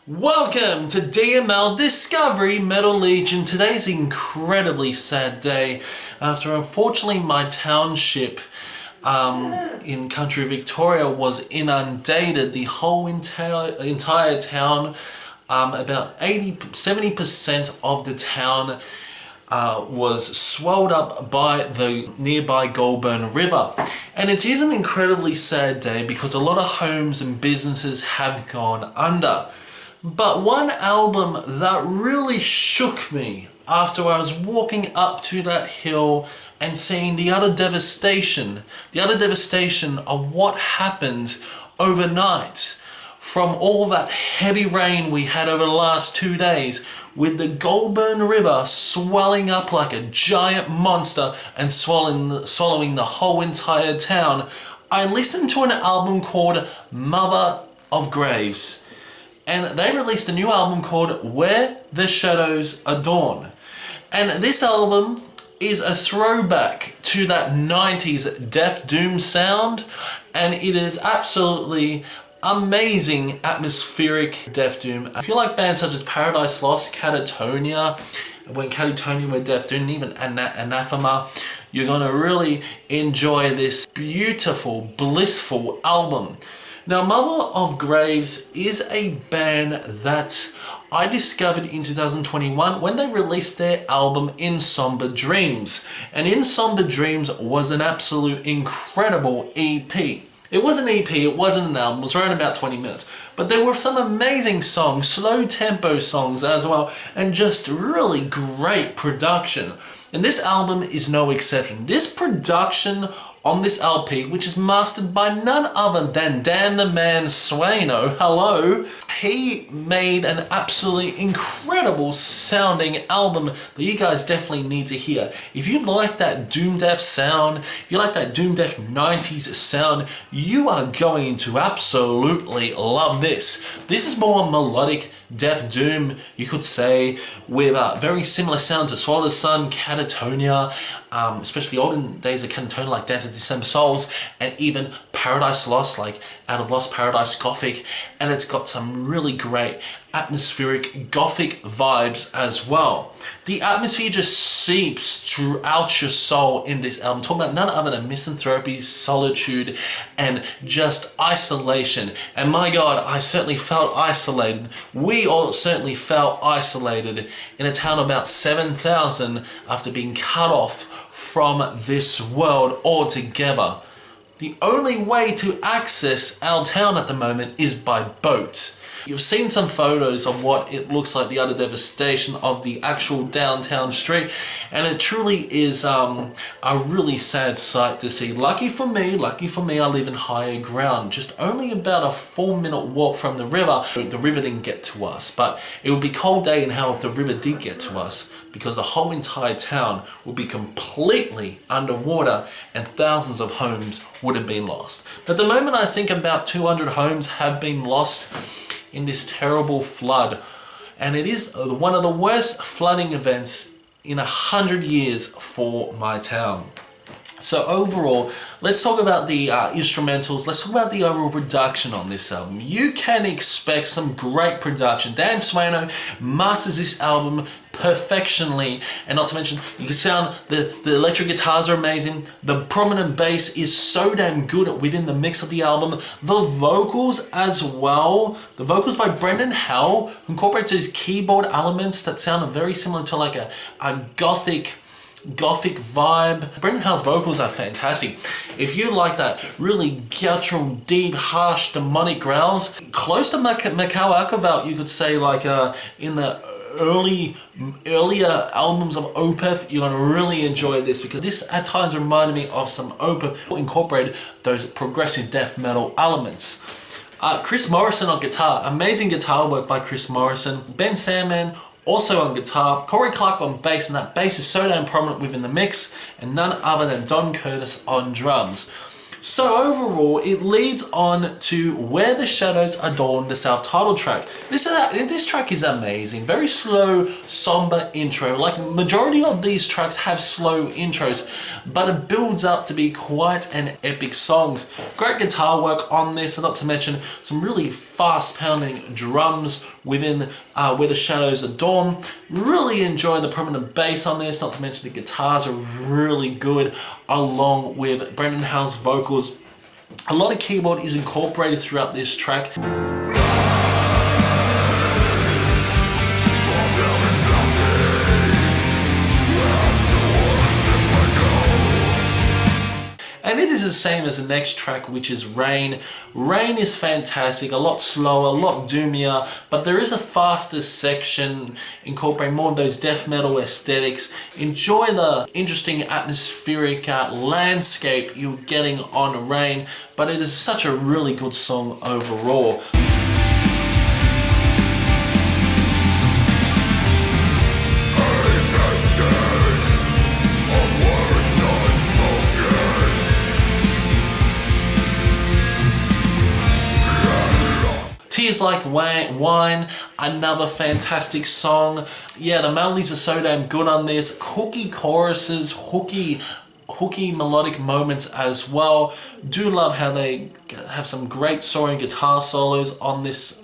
Welcome to DML Discovery Metal Legion. Today's an incredibly sad day after unfortunately my township in country Victoria was inundated. The whole entire town, about 70% of the town was swelled up by the nearby Goulburn River. And it is an incredibly sad day because a lot of homes and businesses have gone under. But one album that really shook me after I was walking up to that hill and seeing the utter devastation of what happened overnight from all that heavy rain we had over the last 2 days, with the Goulburn River swelling up like a giant monster and swallowing the whole entire town. I listened to an album called Mother of Graves. And they released a new album called Where the Shadows Adorn. And this album is a throwback to that 90s Deaf Doom sound, and it is absolutely amazing atmospheric Deaf Doom. If you like bands such as Paradise Lost, Catatonia, when Catatonia were Deaf Doom, and even Anathema, you're gonna really enjoy this beautiful, blissful album. Now, Mother of Graves is a band that I discovered in 2021 when they released their album In Somber Dreams. And In Somber Dreams was an absolute incredible EP. It was an EP, it wasn't an album, it was around about 20 minutes. But there were some amazing songs, slow tempo songs as well, and just really great production. And this album is no exception. This production on this LP, which is mastered by none other than Dan the Man Swaino, hello, he made an absolutely incredible sounding album that you guys definitely need to hear. If you like that Doom Death sound, if you like that Doom Death 90s sound, you are going to absolutely love this. This is more melodic Death Doom, you could say, with a very similar sound to Swallow the Sun, Catatonia, especially olden days of Catatonia like Dance of December Souls, and even Paradise Lost, like Out of Lost Paradise Gothic, and it's got some really great atmospheric Gothic vibes as well. The atmosphere just seeps throughout your soul in this album, talking about none other than misanthropy, solitude, and just isolation. And my God, I certainly felt isolated. We all certainly felt isolated in a town of about 7,000 after being cut off from this world altogether. The only way to access our town at the moment is by boat. You've seen some photos of what it looks like, the utter devastation of the actual downtown street, and it truly is a really sad sight to see. Lucky for me, I live in higher ground, just only about a 4-minute walk from the river. The river didn't get to us, but it would be cold day in hell if the river did get to us, because the whole entire town would be completely underwater and thousands of homes would have been lost. At the moment, I think about 200 homes have been lost in this terrible flood, and it is one of the worst flooding events in 100 years for my town. So overall, let's talk about the instrumentals. Let's talk about the overall production on this album. You can expect some great production. Dan Swaino masters this album perfectionly, and not to mention, you can sound the electric guitars are amazing. The prominent bass is so damn good within the mix of the album. The vocals as well. The vocals by Brendan Howell, who incorporates these keyboard elements that sound very similar to like a gothic vibe. Brendan Howell's vocals are fantastic. If you like that really guttural, deep, harsh, demonic growls, close to Mikhail Akervald, you could say, like in the earlier albums of Opeth, you're going to really enjoy this, because this at times reminded me of some Opeth who incorporated those progressive death metal elements. Chris Morrison on guitar, amazing guitar work by Chris Morrison. Ben Sandman also on guitar, Corey Clark on bass, and that bass is so damn prominent within the mix, and none other than Don Curtis on drums. So overall, it leads on to Where the Shadows Adorn, the self-titled track. This track is amazing. Very slow, somber intro. Like, majority of these tracks have slow intros, but it builds up to be quite an epic song. Great guitar work on this, and not to mention some really fun fast pounding drums within Where the Shadows Are Dawn. Really enjoy the prominent bass on this, not to mention the guitars are really good, along with Brendan Howell's vocals. A lot of keyboard is incorporated throughout this track. And it is the same as the next track, which is Rain. Rain is fantastic, a lot slower, a lot doomier, but there is a faster section incorporating more of those death metal aesthetics. Enjoy the interesting atmospheric landscape you're getting on Rain, but it is such a really good song overall. Tears Like Wine, another fantastic song. Yeah, the melodies are so damn good on this. Hooky choruses, hooky melodic moments as well. Do love how they have some great soaring guitar solos on this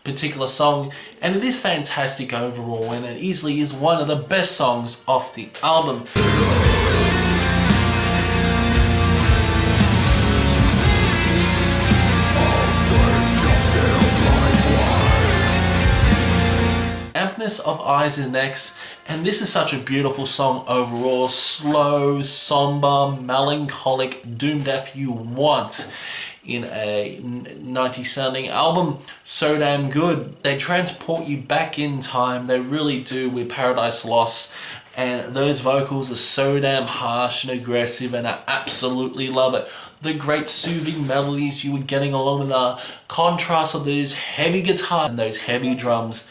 particular song, and it is fantastic overall, and it easily is one of the best songs off the album. Emptiness of Eyes is next, and this is such a beautiful song overall. Slow, somber, melancholic doom death you want in a 90s sounding album. So damn good. They transport you back in time, they really do, with Paradise Lost, and those vocals are so damn harsh and aggressive, and I absolutely love it. The great soothing melodies you were getting, along with the contrast of those heavy guitars and those heavy drums.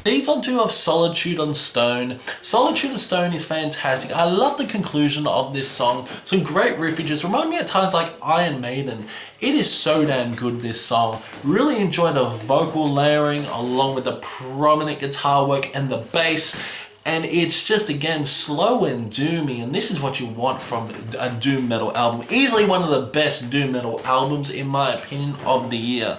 Leads on to of Solitude on Stone. Solitude on Stone is fantastic. I love the conclusion of this song. Some great riffages. Remind me at times like Iron Maiden. It is so damn good, this song. Really enjoy the vocal layering along with the prominent guitar work and the bass. And it's just, again, slow and doomy, and this is what you want from a doom metal album. Easily one of the best doom metal albums, in my opinion, of the year.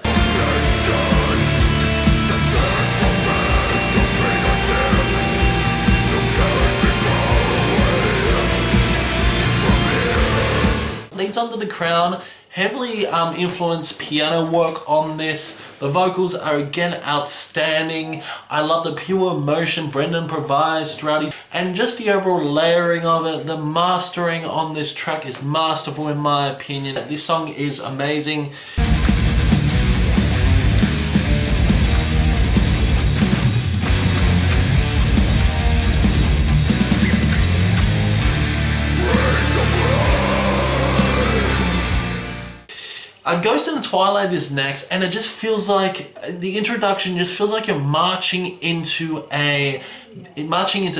Leads Under the Crown. Heavily influenced piano work on this. The vocals are again outstanding. I love the pure emotion Brendan provides throughout, and just the overall layering of it. The mastering on this track is masterful, in my opinion. This song is amazing. Ghost in the Twilight is next, and it just feels like the introduction just feels like you're marching into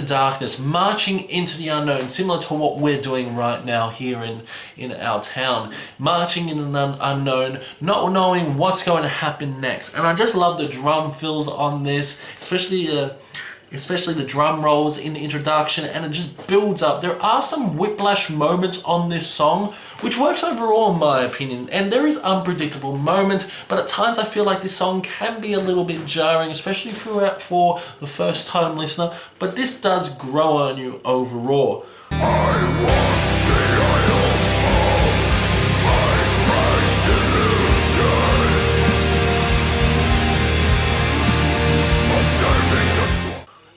darkness, marching into the unknown, similar to what we're doing right now here in our town, marching in an unknown, not knowing what's going to happen next. And I just love the drum fills on this, especially the drum rolls in the introduction, and it just builds up. There are some whiplash moments on this song, which works overall in my opinion, and there is unpredictable moments, but at times I feel like this song can be a little bit jarring, especially for the first time listener, but this does grow on you overall.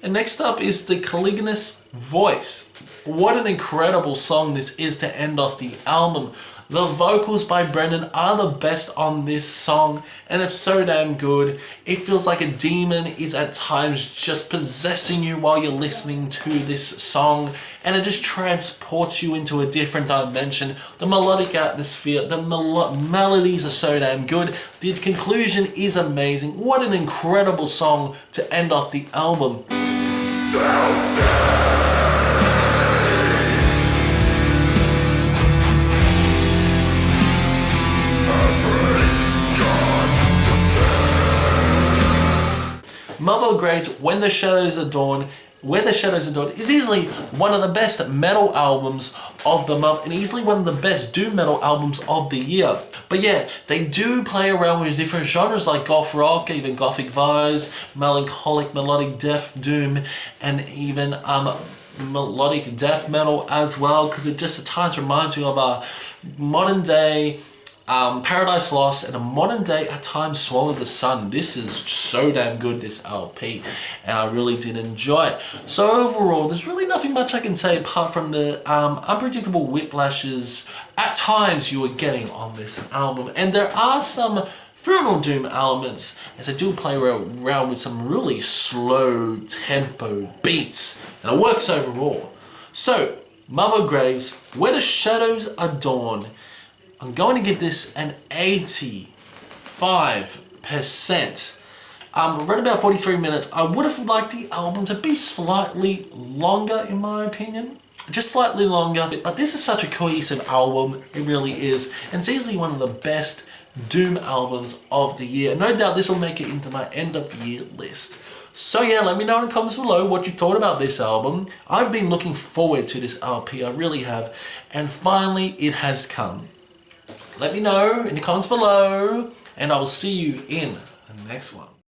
And next up is the Caligula's Voice. What an incredible song this is to end off the album. The vocals by Brendan are the best on this song, and it's so damn good. It feels like a demon is at times just possessing you while you're listening to this song, and it just transports you into a different dimension. The melodic atmosphere, the melodies are so damn good. The conclusion is amazing. What an incredible song to end off the album. Mother of Graves, When the Shadows Are Dawn Where the Shadows Are Dawn is easily one of the best metal albums of the month and easily one of the best doom metal albums of the year. But yeah, they do play around with different genres like goth rock, even gothic vibes, melancholic, melodic death doom, and even melodic death metal as well, because it just at times reminds me of a modern day Paradise Lost and a modern day at times Swallow the Sun. This is so damn good, this LP, and I really did enjoy it. So overall, there's really nothing much I can say apart from the unpredictable whiplashes at times you were getting on this album. And there are some Funeral Doom elements, as I do play around with some really slow tempo beats, and it works overall. So, Mother Graves, Where the Shadows Are Dawn. I'm going to give this an 85%. Around about 43 minutes. I would have liked the album to be slightly longer, in my opinion. Just slightly longer. But this is such a cohesive album. It really is. And it's easily one of the best doom albums of the year. No doubt this will make it into my end of year list. So yeah, let me know in the comments below what you thought about this album. I've been looking forward to this LP. I really have. And finally, it has come. Let me know in the comments below, and I will see you in the next one.